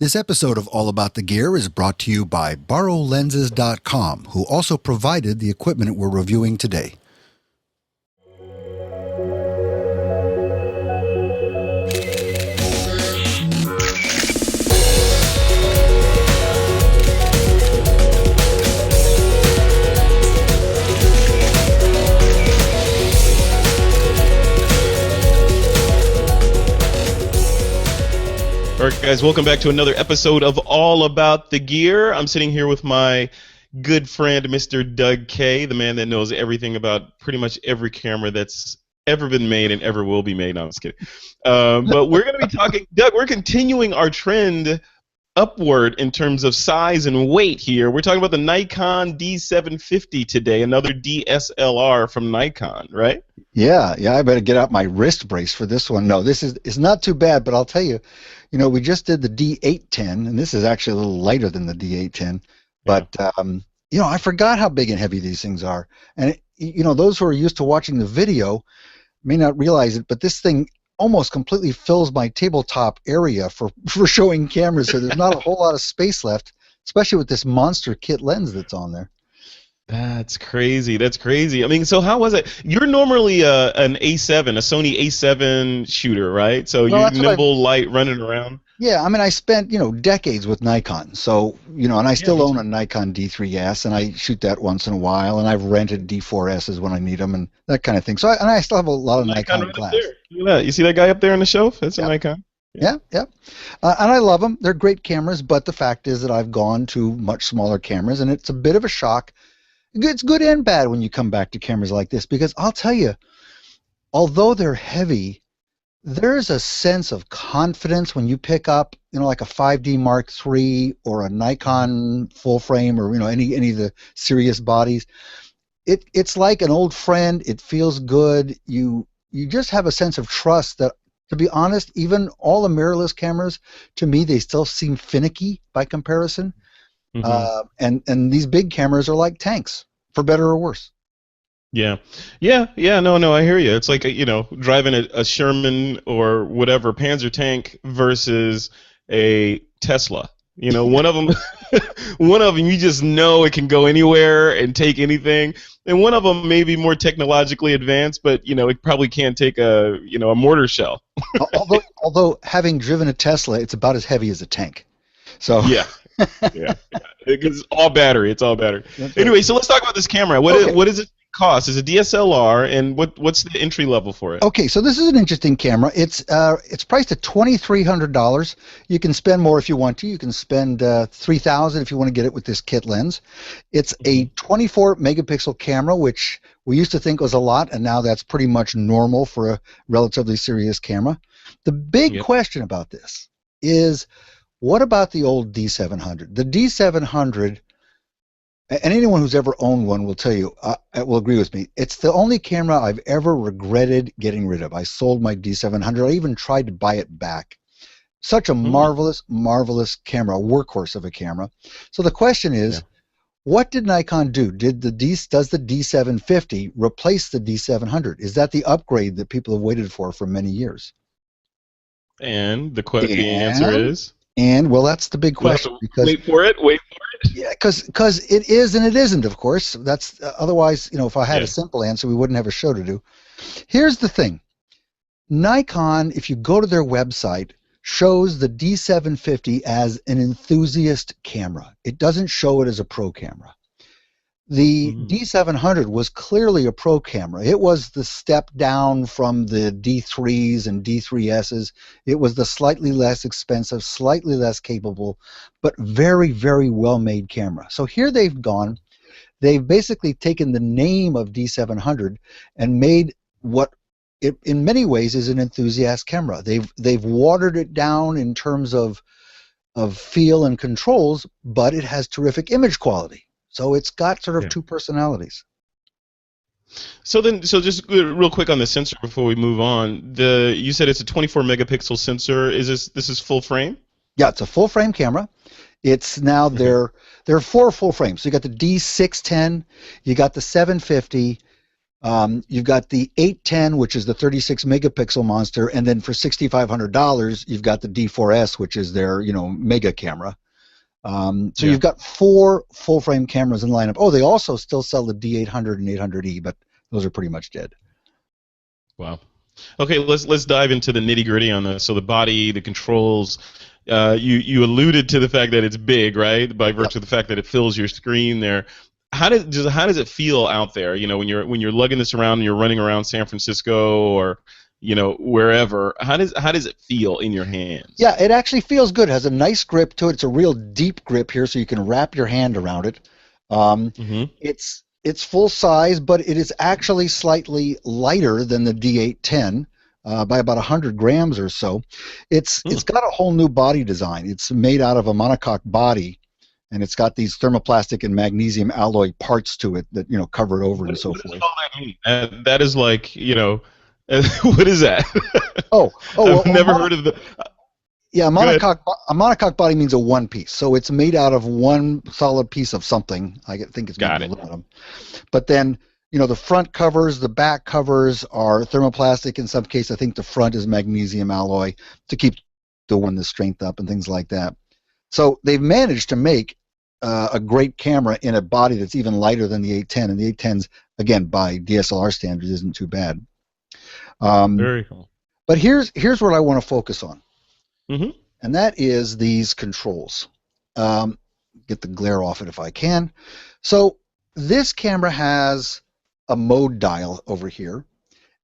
This episode of All About the Gear is brought to you by BorrowLenses.com, who also provided the equipment we're reviewing today. All right, guys, welcome back to another episode of All About the Gear. I'm sitting here with my good friend, Mr. Doug K., the man that knows everything about pretty much every camera that's ever been made and ever will be made. No, I'm just kidding. But we're going to be talking, Doug, we're continuing our trend upward in terms of size and weight here. We're talking about the Nikon D750 today, another DSLR from Nikon, right? Yeah, I better get out my wrist brace for this one. No, this is not too bad, but I'll tell you, we just did the D810, and this is actually a little lighter than the D810. But, I forgot how big and heavy these things are. And, those who are used to watching the video may not realize it, but this thing almost completely fills my tabletop area for showing cameras, so there's not a whole lot of space left, especially with this monster kit lens that's on there. That's crazy. That's crazy. I mean, so how was it? You're normally an A7, a Sony A7 shooter, right? So you're nimble, light, running around. Yeah, I mean, I spent, decades with Nikon. So, and I still own a Nikon D3s, and I shoot that once in a while, and I've rented D4s's when I need them and that kind of thing. So, I still have a lot of Nikon right glass. Look at that. You see that guy up there on the shelf? That's a Nikon. Yeah. And I love them. They're great cameras, but the fact is that I've gone to much smaller cameras, and it's a bit of a shock. It's good and bad when you come back to cameras like this, because I'll tell you, although they're heavy, there's a sense of confidence when you pick up, like a 5D Mark III or a Nikon full frame, or any of the serious bodies. It's like an old friend. It feels good. You just have a sense of trust that, to be honest, even all the mirrorless cameras, to me, they still seem finicky by comparison. Mm-hmm. And these big cameras are like tanks, for better or worse. No, I hear you. It's like driving a Sherman or whatever Panzer tank versus a Tesla. One of them, you just know it can go anywhere and take anything, and one of them may be more technologically advanced, but it probably can't take a mortar shell. although having driven a Tesla, it's about as heavy as a tank. So yeah. It's all battery. Anyway, so let's talk about this camera. What does it cost? It's a DSLR, and what's the entry level for it? Okay, so this is an interesting camera. It's priced at $2,300. You can spend more if you want to. You can spend $3,000 if you want to get it with this kit lens. It's a 24 megapixel camera, which we used to think was a lot, and now that's pretty much normal for a relatively serious camera. The big question about this is, what about the old D700? The D700, and anyone who's ever owned one will tell you, will agree with me, it's the only camera I've ever regretted getting rid of. I sold my D700. I even tried to buy it back. Such a marvelous, marvelous camera, a workhorse of a camera. So the question is, what did Nikon do? Does the D750 replace the D700? Is that the upgrade that people have waited for many years? And the answer is? And, well, that's the big question. Because, wait for it. Yeah, because it is and it isn't, of course. That's otherwise, if I had a simple answer, we wouldn't have a show to do. Here's the thing. Nikon, if you go to their website, shows the D750 as an enthusiast camera. It doesn't show it as a pro camera. The D700 was clearly a pro camera. It was the step down from the D3s and D3s's. It was the slightly less expensive, slightly less capable, but very, very well-made camera. So here they've basically taken the name of D700 and made what it, in many ways, is an enthusiast camera. They've watered it down in terms of feel and controls, but it has terrific image quality. So it's got sort of two personalities. So just real quick on the sensor before we move on. You said it's a 24 megapixel sensor. This is full frame? Yeah, it's a full frame camera. It's now there are 4 full frames. So you got the D610, you got the 750, You've got the 810, which is the 36 megapixel monster, and then for $6,500, you've got the D4s, which is their mega camera. So you've got 4 full frame cameras in lineup. Oh, they also still sell the D800 and 800E, but those are pretty much dead. Wow. Okay, let's dive into the nitty gritty on this. So the body, the controls. You alluded to the fact that it's big, right? By virtue of the fact that it fills your screen there. How does it feel out there? When you're lugging this around and you're running around San Francisco or wherever. How does it feel in your hands? Yeah, it actually feels good. It has a nice grip to it. It's a real deep grip here, so you can wrap your hand around it. It's full size, but it is actually slightly lighter than the D810 by about 100 grams or so. It's got a whole new body design. It's made out of a monocoque body, and it's got these thermoplastic and magnesium alloy parts to it that cover it over and so forth. What does all that mean? That is like what is that? I've never heard of the. Yeah, a monocoque body means a one piece, so it's made out of one solid piece of something. I think it's made of aluminum. But then, the front covers, the back covers are thermoplastic. In some case, I think the front is magnesium alloy to keep the strength up and things like that. So they've managed to make a great camera in a body that's even lighter than the 810, and the 810's, again, by DSLR standards, isn't too bad. Very cool. But here's what I want to focus on. And that is these controls. Get the glare off it if I can. So this camera has a mode dial over here,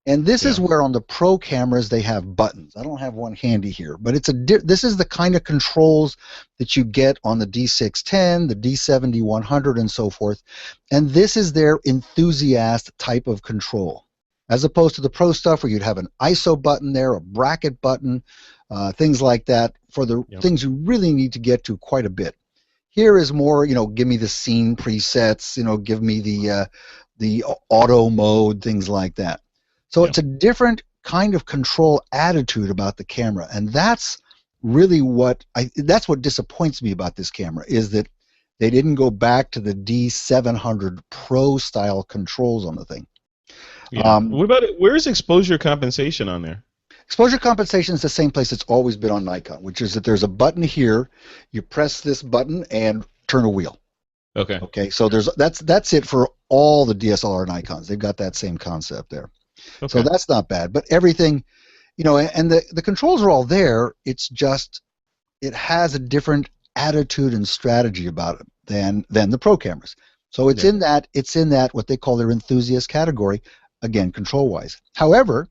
and this is where on the Pro cameras they have buttons. I don't have one handy here, but this is the kind of controls that you get on the D610, the D700, and so forth. And this is their enthusiast type of control, as opposed to the Pro stuff where you'd have an ISO button there, a bracket button, things like that for the things you really need to get to quite a bit. Here is more, give me the scene presets, give me the auto mode, things like that. So it's a different kind of control attitude about the camera, and that's really what disappoints me about this camera, is that they didn't go back to the D700 Pro style controls on the thing. What about it? Where's exposure compensation on there? Exposure compensation is the same place it's always been on Nikon, which is that there's a button here. You press this button and turn a wheel. Okay. So that's it for all the DSLR Nikons. They've got that same concept there. So that's not bad. But everything, and the controls are all there. It's just it has a different attitude and strategy about it than the Pro cameras. So it's in that what they call their enthusiast category, again, control-wise. However,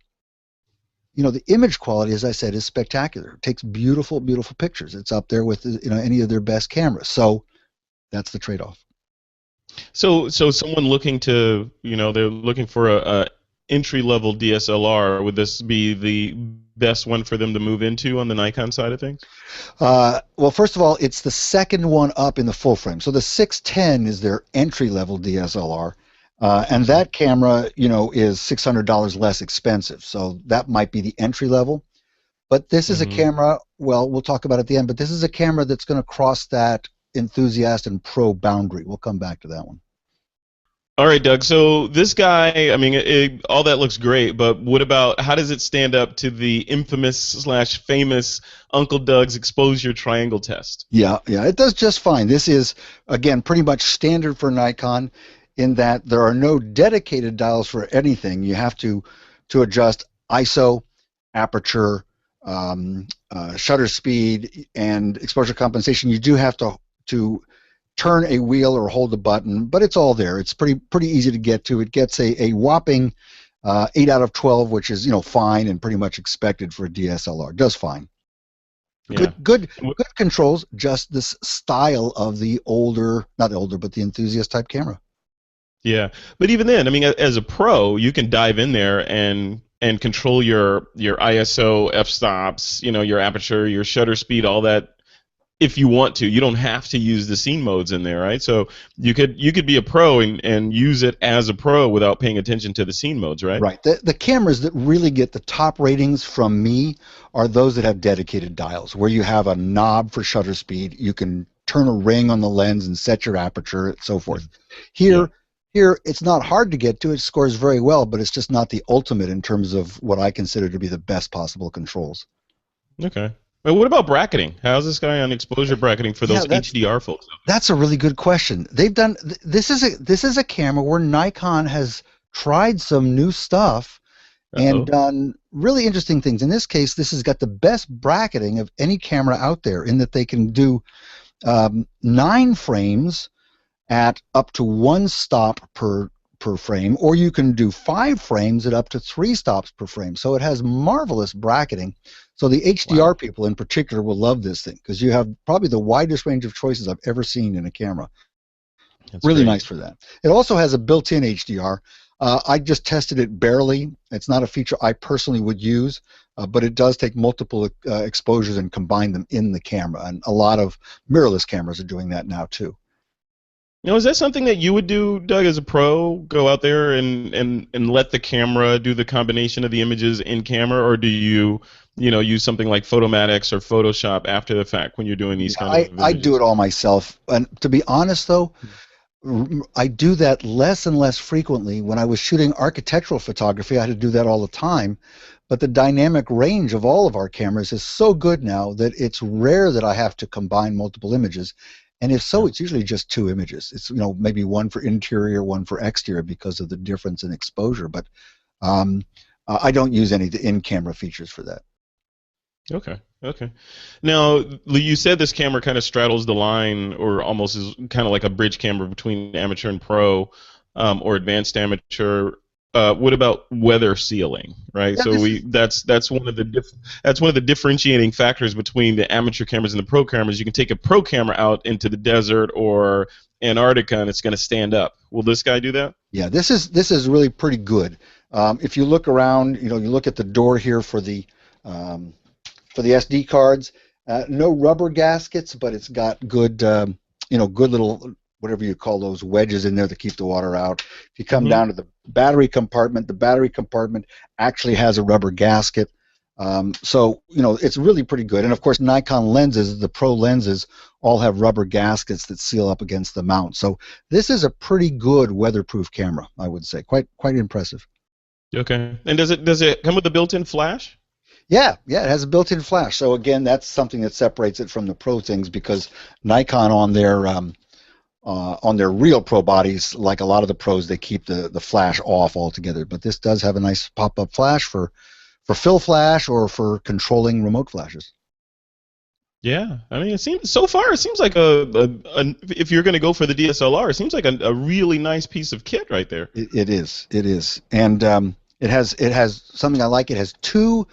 the image quality, as I said, is spectacular. It takes beautiful, beautiful pictures. It's up there with any of their best cameras. So that's the trade-off. So someone looking to, they're looking for a entry-level DSLR, would this be the best one for them to move into on the Nikon side of things? Well, first of all, it's the second one up in the full frame. So the 610 is their entry-level DSLR. And that camera, is $600 less expensive. So that might be the entry level. But this is a camera, well, we'll talk about it at the end, but this is a camera that's going to cross that enthusiast and pro boundary. We'll come back to that one. All right, Doug. So this guy, all that looks great, but what about, how does it stand up to the infamous/famous Uncle Doug's exposure triangle test? Yeah, it does just fine. This is, again, pretty much standard for Nikon, in that there are no dedicated dials for anything. You have to adjust ISO, aperture, shutter speed, and exposure compensation. You do have to turn a wheel or hold a button, but it's all there. It's pretty easy to get to. It gets a whopping 8 out of 12, which is fine and pretty much expected for a DSLR. Does fine. Yeah. Good controls. Just this style of the not the older, but the enthusiast type camera. Yeah, but even then, as a pro, you can dive in there and control your ISO, f-stops, your aperture, your shutter speed, all that, if you want to. You don't have to use the scene modes in there, right? So you could be a pro and use it as a pro without paying attention to the scene modes, right? Right. The cameras that really get the top ratings from me are those that have dedicated dials, where you have a knob for shutter speed. You can turn a ring on the lens and set your aperture, and so forth. Here, Here, it's not hard to get to. It scores very well, but it's just not the ultimate in terms of what I consider to be the best possible controls. Okay. Well, what about bracketing? How's this guy on exposure bracketing for those HDR folks? That's a really good question. They've done this is a camera where Nikon has tried some new stuff and done really interesting things. In this case, this has got the best bracketing of any camera out there in that they can do 9 frames at up to 1 stop per frame, or you can do 5 frames at up to 3 stops per frame. So it has marvelous bracketing. So the HDR people in particular will love this thing because you have probably the widest range of choices I've ever seen in a camera. That's really nice for that. It also has a built-in HDR. I just tested it barely. It's not a feature I personally would use, but it does take multiple exposures and combine them in the camera. And a lot of mirrorless cameras are doing that now too. Now, is that something that you would do, Doug, as a pro? Go out there and let the camera do the combination of the images in camera, or do you use something like Photomatix or Photoshop after the fact when you're doing these kind of images? I do it all myself. And to be honest, though, I do that less and less frequently. When I was shooting architectural photography, I had to do that all the time. But the dynamic range of all of our cameras is so good now that it's rare that I have to combine multiple images. And if so, it's usually just 2 images. It's maybe one for interior, one for exterior because of the difference in exposure. But I don't use any of the in-camera features for that. Okay. Now, you said this camera kind of straddles the line, or almost is kind of like a bridge camera between amateur and pro, or advanced amateur. What about weather sealing, right? Yeah, so that's one of the differentiating factors between the amateur cameras and the pro cameras. You can take a pro camera out into the desert or Antarctica and it's going to stand up. Will this guy do that? Yeah, this is really pretty good. If you look around, you look at the door here for the SD cards. No rubber gaskets, but it's got good, good little, whatever you call those, wedges in there to keep the water out. If you come down to the battery compartment actually has a rubber gasket. So, it's really pretty good. And, of course, Nikon lenses, the pro lenses, all have rubber gaskets that seal up against the mount. So this is a pretty good weatherproof camera, I would say. Quite impressive. Okay. And does it come with a built-in flash? Yeah, it has a built-in flash. So, again, that's something that separates it from the pro things because Nikon on their real pro bodies, like a lot of the pros, they keep the flash off altogether. But this does have a nice pop-up flash for fill flash or for controlling remote flashes. Yeah, I mean, it seems like if you're going to go for the DSLR, it seems like a really nice piece of kit right there. It is, and it has something I like. It has 2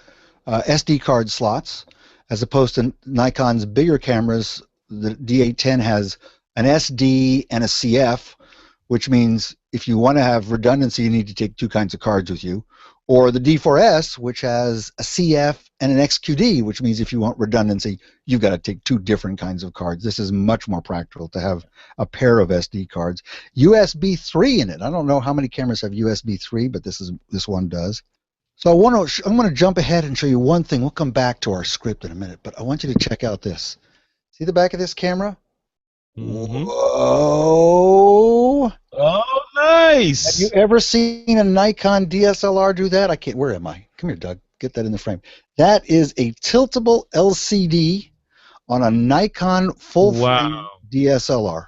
SD card slots, as opposed to Nikon's bigger cameras. The D810 has an SD and a CF, which means if you want to have redundancy, you need to take 2 kinds of cards with you. Or the D4s, which has a CF and an XQD, which means if you want redundancy, you've got to take 2 different kinds of cards. This is much more practical to have a pair of SD cards. USB 3 in it. I don't know how many cameras have USB 3, but this one does. So I'm going to jump ahead and show you one thing. We'll come back to our script in a minute, but I want you to check out this. See the back of this camera? Whoa! Oh, nice! Have you ever seen a Nikon DSLR do that? Where am I? Come here, Doug. Get that in the frame. That is a tiltable LCD on a Nikon full-frame DSLR.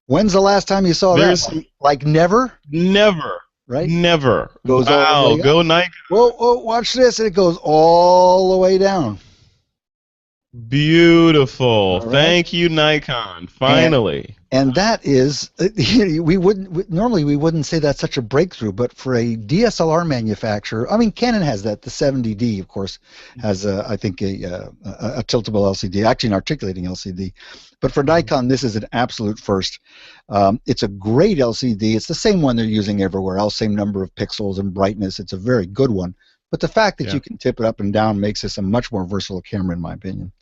When's the last time you saw that? Like never? Never. Right? Never. Goes wow, go Nikon. Whoa, watch this. It goes all the way down. Beautiful. Right. Thank you, Nikon. Finally. And that is, normally we wouldn't say that's such a breakthrough, but for a DSLR manufacturer, I mean, Canon has that. The 70D, of course, has I think a tiltable LCD, actually an articulating LCD. But for Nikon, this is an absolute first. It's a great LCD. It's the same one they're using everywhere else, same number of pixels and brightness. It's a very good one. But the fact that you can tip it up and down makes this a much more versatile camera, in my opinion.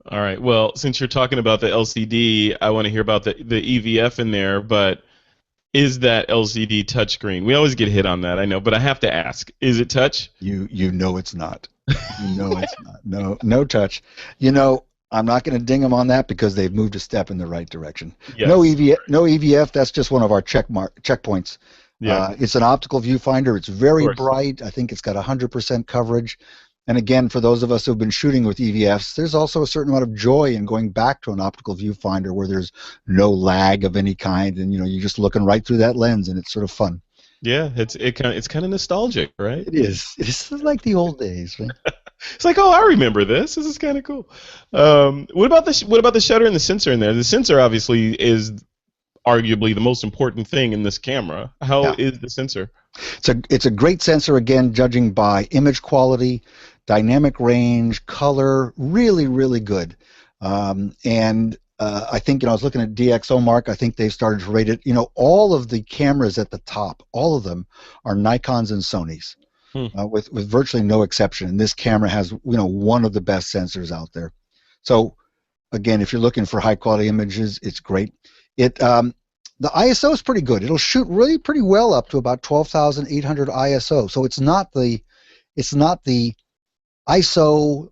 All right. Well, since you're talking about the LCD, I want to hear about the EVF in there. But is that LCD touchscreen? We always get hit on that, I know, but I have to ask: is it touch? You know it's not. You know it's not. No touch. I'm not going to ding them on that because they've moved a step in the right direction. Yes. No EVF. That's just one of our checkpoints. Yeah. It's an optical viewfinder. It's very bright. I think it's got 100% coverage. And again, for those of us who've been shooting with EVFs, there's also a certain amount of joy in going back to an optical viewfinder where there's no lag of any kind, and you're just looking right through that lens, and it's sort of fun. Yeah, it's kind of nostalgic, right? It is. It's like the old days, right? It's like, oh, I remember this. This is kind of cool. What about the shutter and the sensor in there? The sensor obviously is arguably the most important thing in this camera. How is the sensor? It's a great sensor, again, judging by image quality, dynamic range, color, really, really good. I think, I was looking at DxOMark. I think they've started to rate it. All of the cameras at the top, all of them are Nikons and Sonys, with virtually no exception. And this camera has, one of the best sensors out there. So, again, if you're looking for high quality images, it's great. The ISO is pretty good. It'll shoot really pretty well up to about 12,800 ISO. So it's not the ISO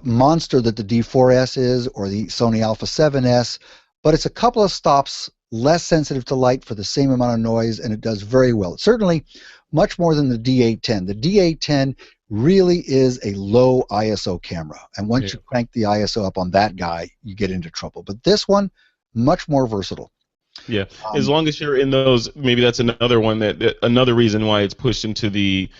monster that the D4s is or the Sony Alpha 7S, but it's a couple of stops less sensitive to light for the same amount of noise, and it does very well. Certainly much more than the D810. The D810 really is a low ISO camera, and once you crank the ISO up on that guy, you get into trouble. But this one, much more versatile. Yeah, as long as you're in those, maybe that's another one another reason why it's pushed into the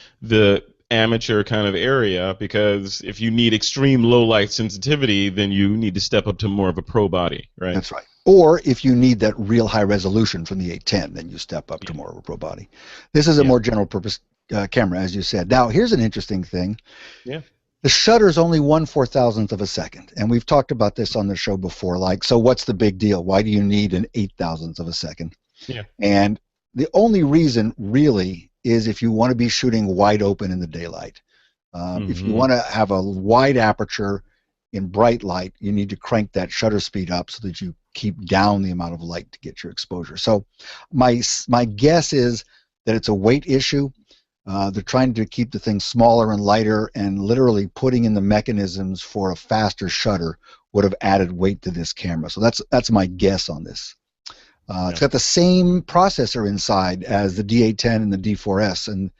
amateur kind of area, because if you need extreme low light sensitivity, then you need to step up to more of a pro body, right? That's right. Or if you need that real high resolution from the 810, then you step up to more of a pro body. This is a more general purpose camera, as you said. Now, here's an interesting thing. Yeah. The shutter is only 1/4000th of a second, and we've talked about this on the show before. Like, so what's the big deal? Why do you need an 8,000th of a second? Yeah. And the only reason, really, is if you want to be shooting wide open in the daylight. If you want to have a wide aperture in bright light, you need to crank that shutter speed up so that you keep down the amount of light to get your exposure. So my guess is that it's a weight issue. They're trying to keep the thing smaller and lighter, and literally putting in the mechanisms for a faster shutter would have added weight to this camera. So that's my guess on this. It's got the same processor inside as the D810 and the D4s, and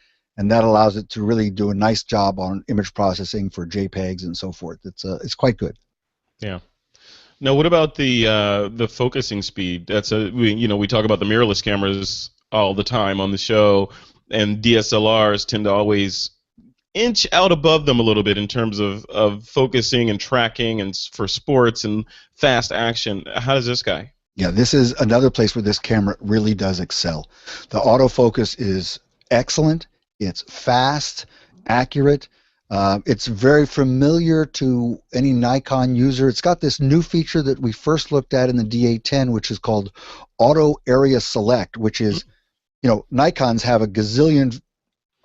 that allows it to really do a nice job on image processing for JPEGs and so forth. It's quite good. Yeah. Now, what about the focusing speed? We talk about the mirrorless cameras all the time on the show, and DSLRs tend to always inch out above them a little bit in terms of focusing and tracking and for sports and fast action. How does this guy? Yeah, this is another place where this camera really does excel. The autofocus is excellent. It's fast, accurate. It's very familiar to any Nikon user. It's got this new feature that we first looked at in the D810, which is called Auto Area Select, which is, Nikons have a gazillion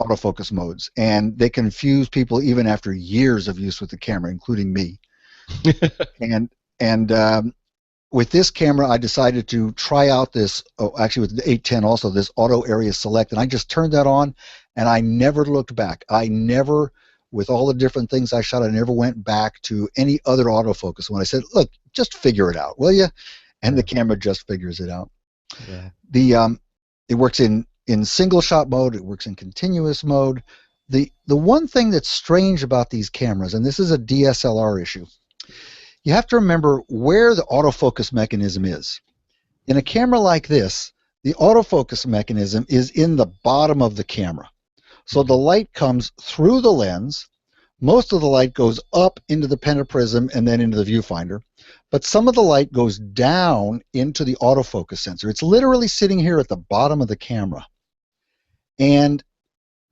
autofocus modes, and they confuse people even after years of use with the camera, including me. and with this camera, I decided to try out this, actually with the 810 also, this Auto Area Select, and I just turned that on, and I never looked back. With all the different things I shot, I never went back to any other autofocus. When I said, look, just figure it out, will you? And the camera just figures it out. Yeah. It works in single shot mode. It works in continuous mode. The one thing that's strange about these cameras, and this is a DSLR issue, you have to remember where the autofocus mechanism is. In a camera like this, the autofocus mechanism is in the bottom of the camera. So the light comes through the lens. Most of the light goes up into the pentaprism and then into the viewfinder. But some of the light goes down into the autofocus sensor. It's literally sitting here at the bottom of the camera. And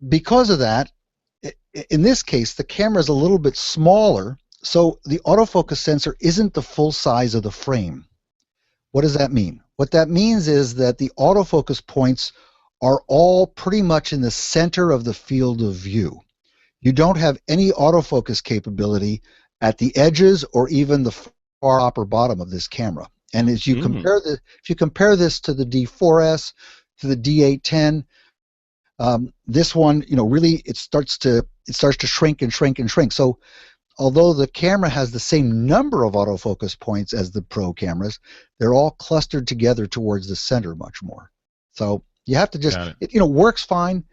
because of that, in this case, the camera is a little bit smaller, so the autofocus sensor isn't the full size of the frame. What does that mean? What that means is that the autofocus points are all pretty much in the center of the field of view. You don't have any autofocus capability at the edges or even the far upper bottom of this camera. And as you if you compare this to the D4s, to the D810, this one, really it starts to shrink and shrink and shrink. So although the camera has the same number of autofocus points as the Pro cameras, they're all clustered together towards the center much more. So you have to just, works fine,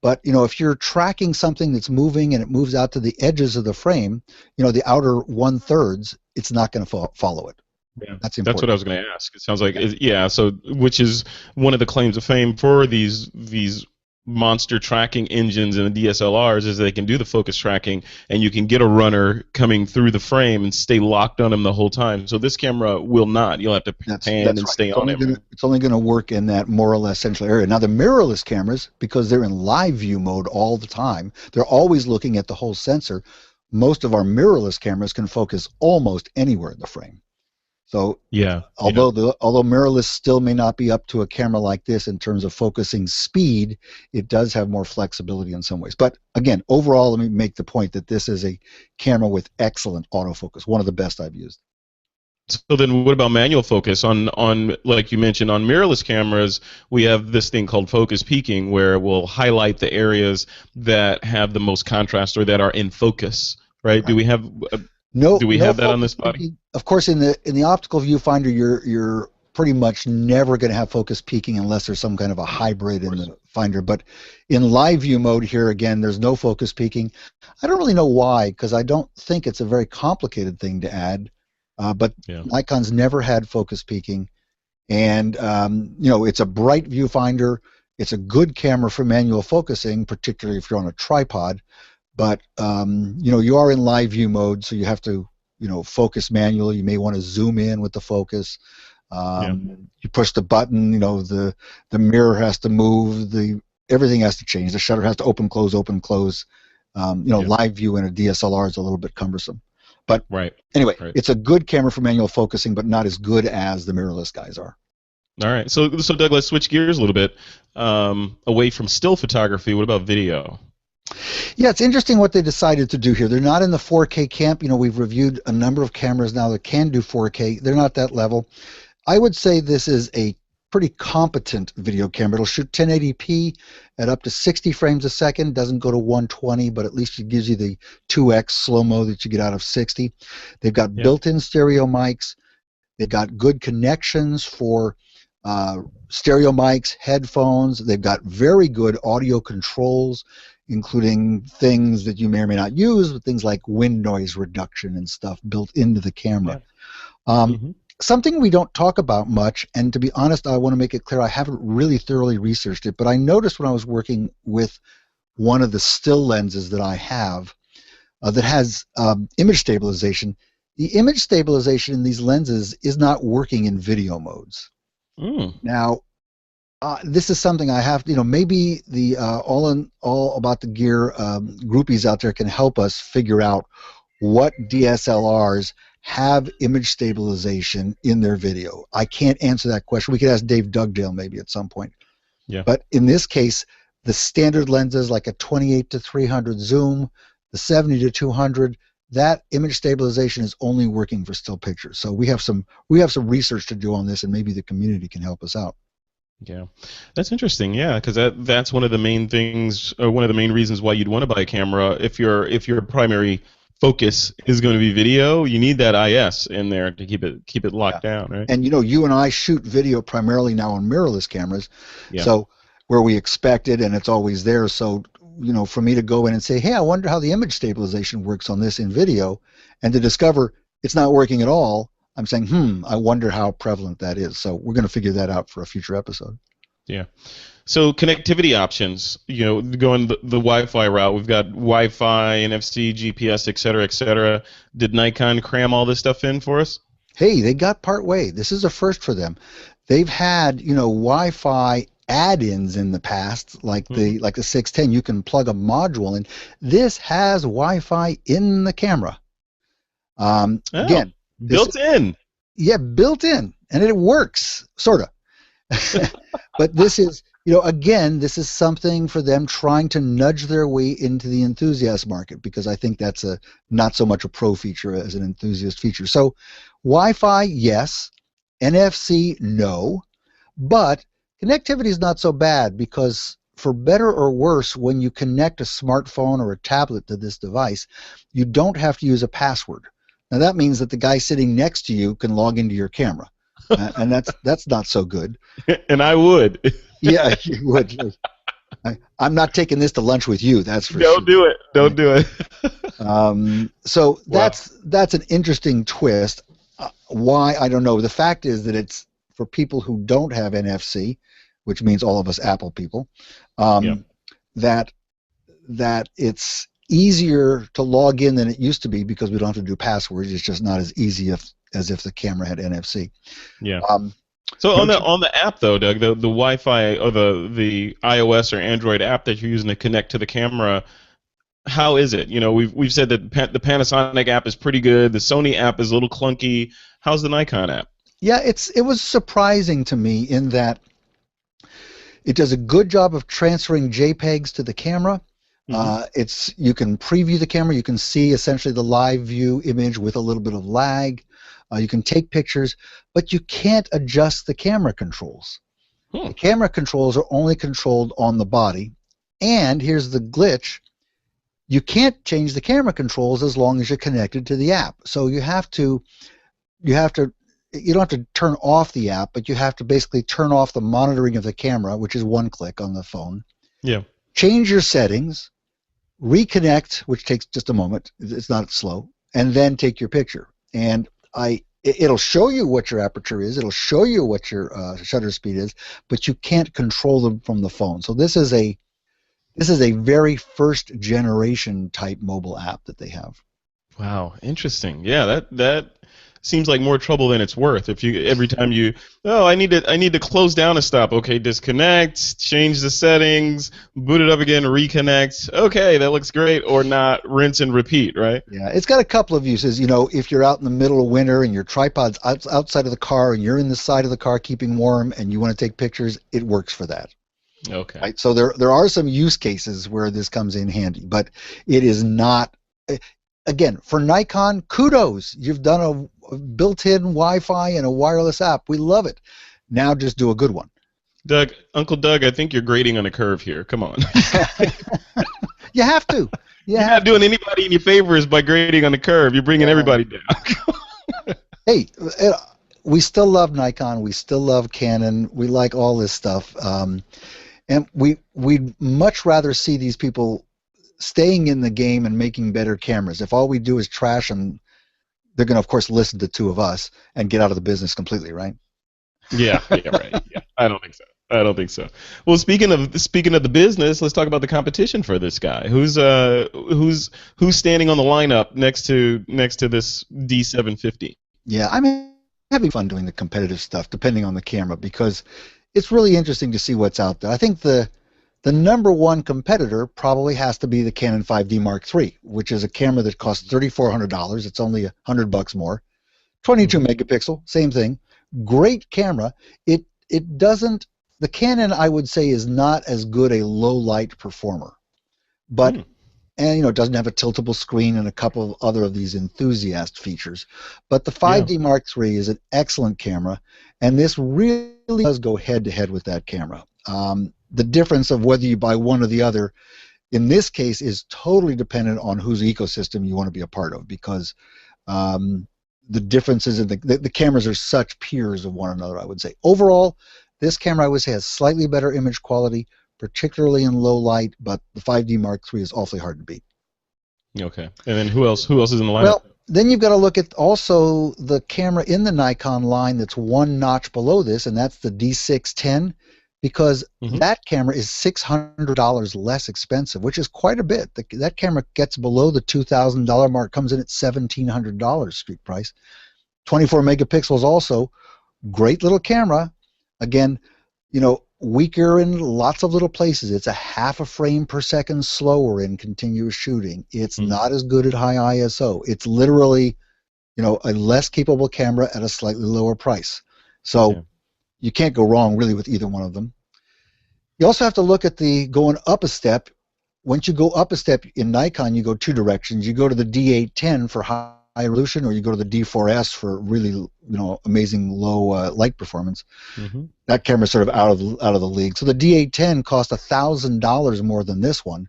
but, if you're tracking something that's moving and it moves out to the edges of the frame, the outer 1/3, it's not going to follow it. Yeah, that's important. That's what I was going to ask. It sounds like, so which is one of the claims of fame for these monster tracking engines and the DSLRs is they can do the focus tracking, and you can get a runner coming through the frame and stay locked on him the whole time. So this camera will not. You'll have to pan and stay on him. It's only going to work in that more or less central area. Now the mirrorless cameras, because they're in live view mode all the time, they're always looking at the whole sensor. Most of our mirrorless cameras can focus almost anywhere in the frame. So although mirrorless still may not be up to a camera like this in terms of focusing speed, it does have more flexibility in some ways. But again, overall, let me make the point that this is a camera with excellent autofocus, one of the best I've used. So then what about manual focus? On like you mentioned, on mirrorless cameras, we have this thing called focus peaking, where it will highlight the areas that have the most contrast or that are in focus, right? Do we have... Do we have that on this body? Of course, in the optical viewfinder, you're pretty much never going to have focus peaking unless there's some kind of a hybrid in the finder. But in live view mode here, again, there's no focus peaking. I don't really know why, because I don't think it's a very complicated thing to add. But Nikon's never had focus peaking, and it's a bright viewfinder. It's a good camera for manual focusing, particularly if you're on a tripod. But you are in live view mode, so you have to focus manually. You may want to zoom in with the focus. You push the button. The mirror has to move. Everything has to change. The shutter has to open, close, open, close. Live view in a DSLR is a little bit cumbersome. But anyway, it's a good camera for manual focusing, but not as good as the mirrorless guys are. All right. So Doug, let's switch gears a little bit away from still photography. What about video? Yeah, it's interesting what they decided to do here. They're not in the 4K camp. We've reviewed a number of cameras now that can do 4K. They're not that level. I would say this is a pretty competent video camera. It'll shoot 1080p at up to 60 frames a second. Doesn't go to 120, but at least it gives you the 2x slow-mo that you get out of 60. They've got built-in stereo mics. They've got good connections for stereo mics, headphones. They've got very good audio controls, including things that you may or may not use, but things like wind noise reduction and stuff built into the camera. Something we don't talk about much, and to be honest, I want to make it clear, I haven't really thoroughly researched it, but I noticed when I was working with one of the still lenses that I have that has image stabilization, the image stabilization in these lenses is not working in video modes. Now, this is something I have, maybe the all about the gear groupies out there can help us figure out what DSLRs have image stabilization in their video. I can't answer that question. We could ask Dave Dugdale maybe at some point. But in this case, the standard lenses like a 28-300 zoom, the 70-200, that image stabilization is only working for still pictures. So we have some research to do on this, and maybe the community can help us out. Yeah, that's interesting. Yeah, because that's one of the main things, one of the main reasons why you'd want to buy a camera. If your primary focus is going to be video, you need that IS in there to keep it locked down, right? And you and I shoot video primarily now on mirrorless cameras, so where we expect it and it's always there. So for me to go in and say, hey, I wonder how the image stabilization works on this in video, and to discover it's not working at all, I'm saying, I wonder how prevalent that is. So we're going to figure that out for a future episode. Yeah. So connectivity options, going the Wi-Fi route, we've got Wi-Fi, NFC, GPS, et cetera, et cetera. Did Nikon cram all this stuff in for us? Hey, they got part way. This is a first for them. They've had, Wi-Fi add-ins in the past, like the 610. You can plug a module in. This has Wi-Fi in the camera. Again, built in. Yeah, built in, and it works, sort of. But this is, again, this is something for them trying to nudge their way into the enthusiast market, because I think that's not so much a pro feature as an enthusiast feature. So Wi-Fi, yes. NFC, no. But connectivity is not so bad, because for better or worse, when you connect a smartphone or a tablet to this device, you don't have to use a password. Now that means that the guy sitting next to you can log into your camera, and that's not so good. And I would. Yeah, you would. I'm not taking this to lunch with you. That's for sure. Don't do it. Don't do it. So that's an interesting twist. Why, I don't know. The fact is that it's for people who don't have NFC, which means all of us Apple people, that it's easier to log in than it used to be because we don't have to do passwords. It's just not as easy as if the camera had NFC. Yeah. So on the app though, Doug, the Wi-Fi or the iOS or Android app that you're using to connect to the camera, how is it? You know, we've said that the Panasonic app is pretty good. The Sony app is a little clunky. How's the Nikon app? Yeah, it was surprising to me in that it does a good job of transferring JPEGs to the camera. You can preview the camera. You can see essentially the live view image with a little bit of lag. You can take pictures, but you can't adjust the camera controls. The camera controls are only controlled on the body. And here's the glitch. You can't change the camera controls as long as you're connected to the app. So you don't have to turn off the app, but you have to basically turn off the monitoring of the camera, which is one click on the phone. Yeah. Change your settings, reconnect, which takes just a moment. It's not slow, and then take your picture. And it'll show you what your aperture is. It'll show you what your shutter speed is, but you can't control them from the phone. So this is a very first generation type mobile app that they have. Wow, interesting. Yeah, that seems like more trouble than it's worth. If you every time I need to close down a stop. Okay, disconnect, change the settings, boot it up again, reconnect. Okay, that looks great, or not, rinse and repeat, right? Yeah, it's got a couple of uses. You know, if you're out in the middle of winter and your tripod's outside of the car and you're in the side of the car keeping warm and you want to take pictures, it works for that. Okay. Right? So there are some use cases where this comes in handy, but it is not. Again, for Nikon, kudos. You've done a built-in Wi-Fi and a wireless app. We love it. Now just do a good one. Doug, Uncle Doug, I think you're grading on a curve here. Come on. You have to. You're not doing anybody any favors by grading on a curve. You're bringing everybody down. Hey, we still love Nikon. We still love Canon. We like all this stuff. And we'd much rather see these people staying in the game and making better cameras. If all we do is trash them, they're going to, of course, listen to two of us and get out of the business completely, right? Yeah, right. Yeah, I don't think so. Well, speaking of the business, let's talk about the competition for this guy. Who's standing on the lineup next to this D750? Yeah, I'm having fun doing the competitive stuff, depending on the camera, because it's really interesting to see what's out there. I think the number one competitor probably has to be the Canon 5D Mark III, which is a camera that costs $3,400. It's only $100 more. 22 megapixel, same thing. Great camera. It doesn't. The Canon, I would say, is not as good a low light performer, but and it doesn't have a tiltable screen and a couple of other of these enthusiast features. But the 5D Mark III is an excellent camera, and this really does go head to head with that camera. The difference of whether you buy one or the other, in this case, is totally dependent on whose ecosystem you want to be a part of, because the differences in the cameras are such peers of one another, I would say. Overall, this camera, I would say, has slightly better image quality, particularly in low light, but the 5D Mark III is awfully hard to beat. Okay. And then who else is in the lineup? Well, then you've got to look at also the camera in the Nikon line that's one notch below this, and that's the D610. Because that camera is $600 less expensive, which is quite a bit. That camera gets below the $2,000 mark, comes in at $1,700 street price. 24 megapixels also, great little camera. Again, weaker in lots of little places. It's a half a frame per second slower in continuous shooting. It's not as good at high ISO. It's literally, a less capable camera at a slightly lower price. So you can't go wrong really with either one of them. You also have to look at the going up a step. Once you go up a step in Nikon, you go two directions. You go to the D810 for high high resolution, or you go to the D4s for really amazing low light performance. Mm-hmm. That camera's sort of out of the league. So the D810 cost $1,000 more than this one,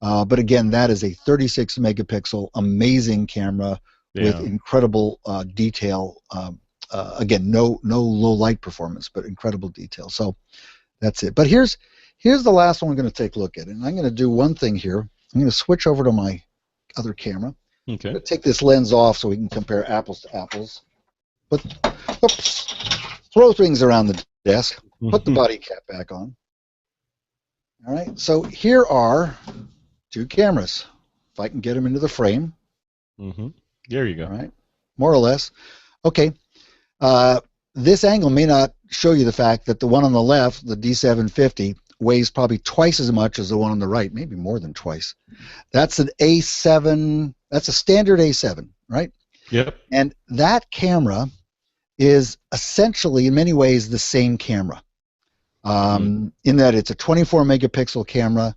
but again, that is a 36 megapixel amazing camera with incredible detail. Again, no low light performance, but incredible detail. So that's it. But here's the last one we're going to take a look at, and I'm going to do one thing here. I'm going to switch over to my other camera. Okay. I'm going to take this lens off so we can compare apples to apples. But oops, throw things around the desk. Put the body cap back on. All right. So here are two cameras. If I can get them into the frame. Mm-hmm. There you go. All right. More or less. Okay. This angle may not show you the fact that the one on the left, the D750, weighs probably twice as much as the one on the right, maybe more than twice. That's an A7. That's a standard A7, right? Yep. And that camera is essentially, in many ways, the same camera. In that it's a 24 megapixel camera.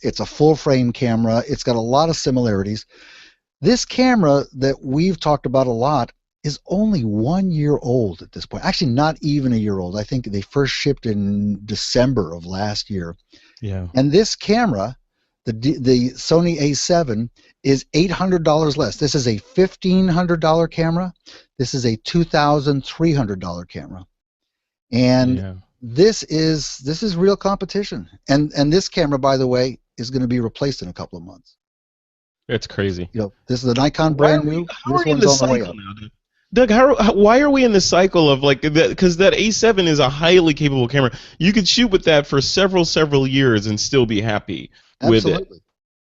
It's a full frame camera. It's got a lot of similarities. This camera that we've talked about a lot is only 1 year old at this point. Actually, not even a year old. I think they first shipped in December of last year. Yeah. And this camera, the Sony A7, is $800 less. This is a $1,500 camera. This is a $2,300 camera. And this is real competition. And this camera, by the way, is going to be replaced in a couple of months. It's crazy. This is the Nikon brand new. How are we in the cycle now, dude? Doug, why are we in the cycle of like that? Because that A7 is a highly capable camera. You could shoot with that for several years and still be happy with it.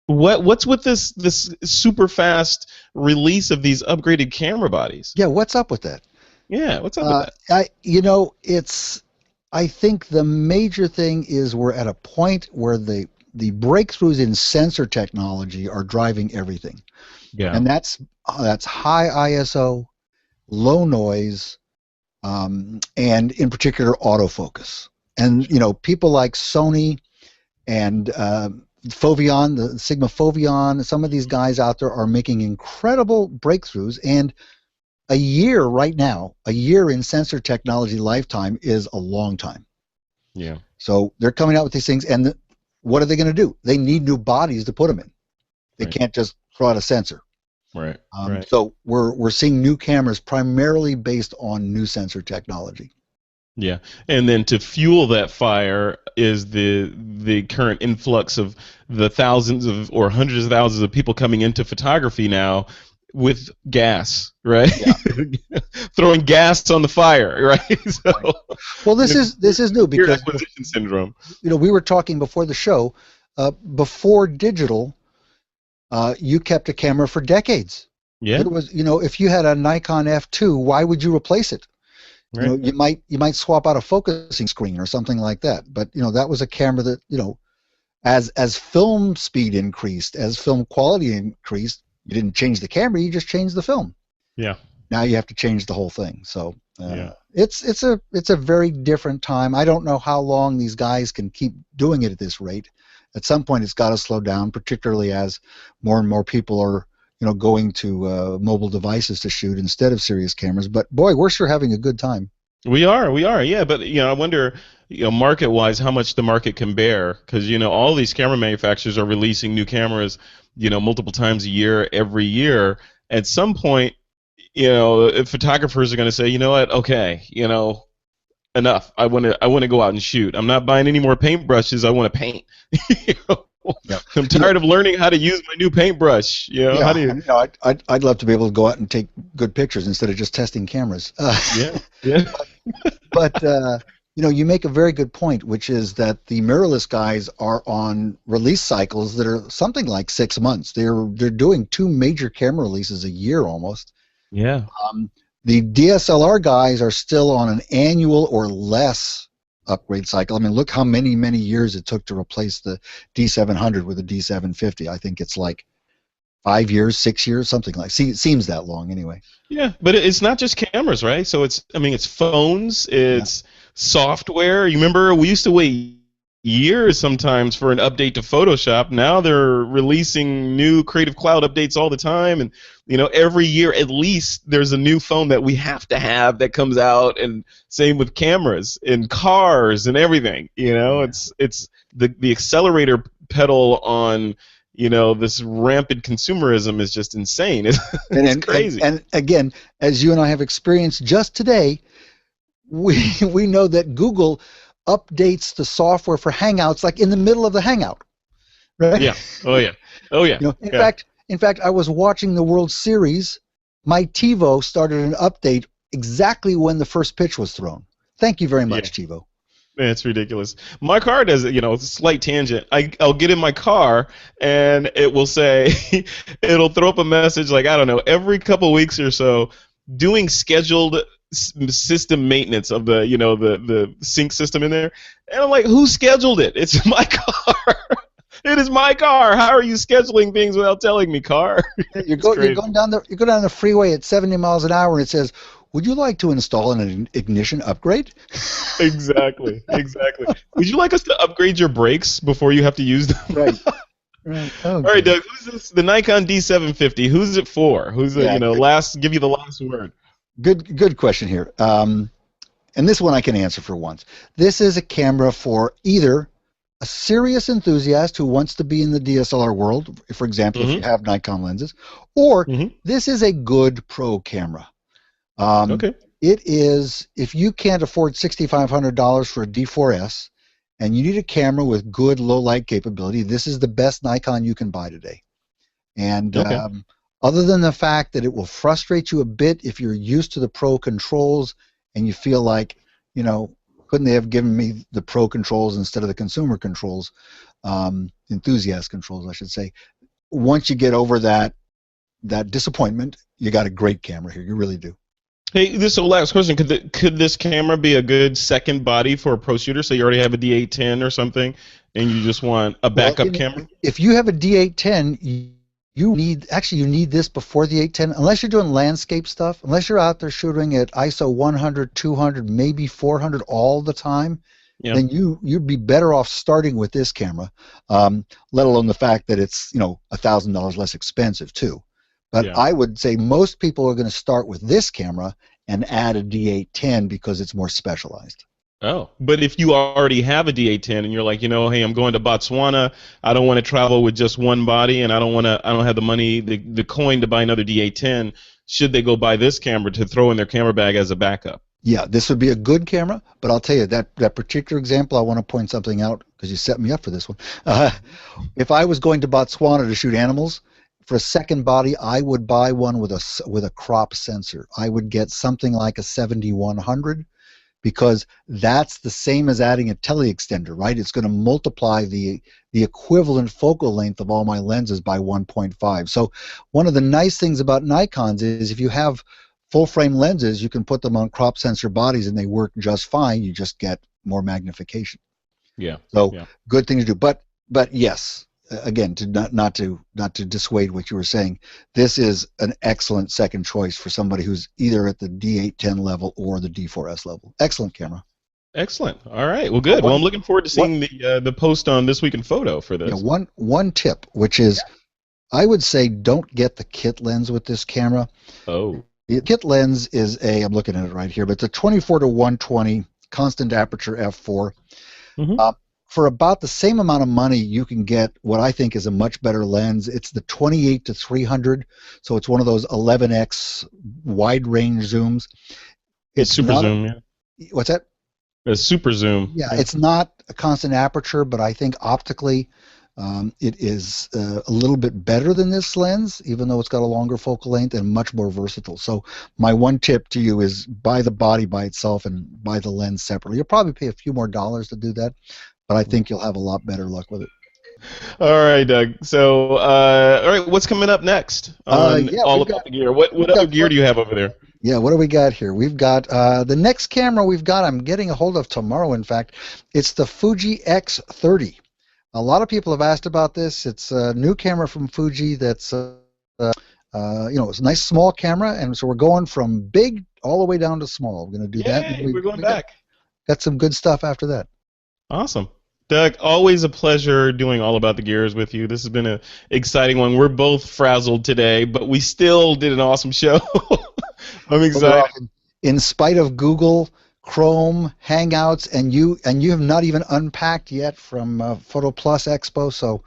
What's with this super fast release of these upgraded camera bodies? Yeah, what's up with that? Yeah, what's up with that? I think the major thing is we're at a point where the breakthroughs in sensor technology are driving everything. Yeah. And that's high ISO, low noise, and in particular autofocus. And people like Sony and Foveon, the Sigma Foveon, some of these guys out there are making incredible breakthroughs. And a year in sensor technology lifetime is a long time. Yeah. So they're coming out with these things, and what are they going to do? They need new bodies to put them in. They can't just throw out a sensor. Right. So we're seeing new cameras primarily based on new sensor technology. Yeah, and then to fuel that fire is the current influx of the thousands of or hundreds of thousands of people coming into photography now with gas, right? Yeah. Throwing gas on the fire, right? So, well, this is new because acquisition syndrome. We were talking before the show. Before digital, you kept a camera for decades. Yeah. It was, if you had a Nikon F2, why would you replace it? Right. You might swap out a focusing screen or something like that. But that was a camera that as film speed increased, as film quality increased, you didn't change the camera, you just changed the film. Yeah. Now you have to change the whole thing. So it's a very different time. I don't know how long these guys can keep doing it at this rate. At some point, it's got to slow down, particularly as more and more people are going to mobile devices to shoot instead of serious cameras. But boy, we're sure having a good time. We are, yeah. But I wonder, market-wise, how much the market can bear, because all these camera manufacturers are releasing new cameras, multiple times a year, every year. At some point, photographers are going to say, you know what, okay, enough. I want to go out and shoot. I'm not buying any more paintbrushes. I want to paint. Yep. I'm tired of learning how to use my new paintbrush. How do you? I'd love to be able to go out and take good pictures instead of just testing cameras. Yeah. But you make a very good point, which is that the mirrorless guys are on release cycles that are something like 6 months. They're doing 2 major camera releases a year almost. Yeah. The DSLR guys are still on an annual or less upgrade cycle. I mean, look how many years it took to replace the D700 with the D750. I think it's like 5 years, 6 years, something like. It seems that long anyway. Yeah, but it's not just cameras, right? So it's phones, it's software. You remember we used to wait years sometimes for an update to Photoshop. Now they're releasing new Creative Cloud updates all the time, and every year at least there's a new phone that we have to have that comes out, and same with cameras and cars and everything. It's the accelerator pedal on this rampant consumerism is just insane. It's crazy. And again, as you and I have experienced just today, we know that Google updates the software for Hangouts like in the middle of the Hangout, right? Yeah. Oh yeah. In fact, I was watching the World Series. My TiVo started an update exactly when the first pitch was thrown. Thank you very much, TiVo. Man, it's ridiculous. My car does it, slight tangent. I'll get in my car and it will say, it'll throw up a message like, I don't know, every couple weeks or so, doing scheduled system maintenance of the sync system in there. And I'm like, who scheduled it? It's my car. It is my car. How are you scheduling things without telling me, car? You go down the freeway at 70 miles an hour and it says, would you like to install an ignition upgrade? Exactly. Would you like us to upgrade your brakes before you have to use them? Right. All right, Doug. Who's this? The Nikon D750. Who's it for? Who's the give you the last word? Good question here. And this one I can answer for once. This is a camera for either a serious enthusiast who wants to be in the DSLR world, for example, if you have Nikon lenses, or this is a good pro camera. Okay. It is, if you can't afford $6,500 for a D4s and you need a camera with good low light capability, this is the best Nikon you can buy today. And other than the fact that it will frustrate you a bit if you're used to the pro controls and you feel like, couldn't they have given me the pro controls instead of the consumer controls, enthusiast controls, I should say. Once you get over that disappointment, you got a great camera here. You really do. Hey, this is the last question. Could this camera be a good second body for a pro shooter? So you already have a D810 or something, and you just want a backup camera? If you have a D810, you need this before the 810, unless you're doing landscape stuff, unless you're out there shooting at ISO 100, 200, maybe 400 all the time, then you'd be better off starting with this camera, let alone the fact that it's $1,000 less expensive too. But I would say most people are going to start with this camera and add a D810 because it's more specialized. Oh, but if you already have a D810 and you're like, hey, I'm going to Botswana, I don't want to travel with just one body, and I don't have the money, the coin to buy another D810, should they go buy this camera to throw in their camera bag as a backup? Yeah, this would be a good camera, but I'll tell you that particular example, I want to point something out because you set me up for this one. If I was going to Botswana to shoot animals, for a second body, I would buy one with a crop sensor. I would get something like a 7100 because that's the same as adding a teleextender, right? It's going to multiply the equivalent focal length of all my lenses by 1.5. So one of the nice things about Nikons is if you have full-frame lenses, you can put them on crop sensor bodies and they work just fine. You just get more magnification. Yeah. So good thing to do. But yes. Again, not to dissuade what you were saying, this is an excellent second choice for somebody who's either at the D810 level or the D4s level. Excellent camera. Excellent. All right. Well, good. Well, I'm looking forward to seeing the post on This Week in Photo for this. Yeah, one tip, which is, I would say don't get the kit lens with this camera. Oh. The kit lens is I'm looking at it right here, but it's a 24 to 120 constant aperture f4. For about the same amount of money, you can get what I think is a much better lens. It's the 28 to 300, so it's one of those 11x wide range zooms. It's super zoom, What's that? A super zoom. Yeah, it's not a constant aperture, but I think optically it is a little bit better than this lens, even though it's got a longer focal length and much more versatile. So my one tip to you is buy the body by itself and buy the lens separately. You'll probably pay a few more dollars to do that, but I think you'll have a lot better luck with it. All right, Doug. So, all right, what's coming up next on All About the Gear? What other gear do you have over there? Yeah, what do we got here? We've got the next camera we've got, I'm getting a hold of tomorrow, in fact. It's the Fuji X30. A lot of people have asked about this. It's a new camera from Fuji that's, it's a nice small camera, and so we're going from big all the way down to small. We're going to do that. We're going back. Got some good stuff after that. Awesome. Doug, always a pleasure doing All About the Gears with you. This has been an exciting one. We're both frazzled today, but we still did an awesome show. I'm excited. In spite of Google, Chrome, Hangouts, and you have not even unpacked yet from Photo Plus Expo, so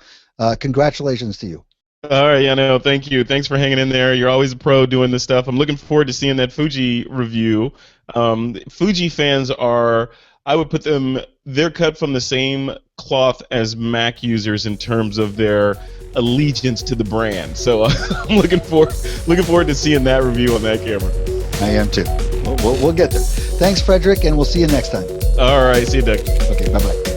congratulations to you. All right, yeah, no, thank you. Thanks for hanging in there. You're always a pro doing this stuff. I'm looking forward to seeing that Fuji review. Fuji fans are, I would put them, they're cut from the same cloth as Mac users in terms of their allegiance to the brand. So I'm looking forward to seeing that review on that camera. I am too. We'll get there. Thanks, Frederick, and we'll see you next time. All right, see you, Doug. Okay, bye-bye.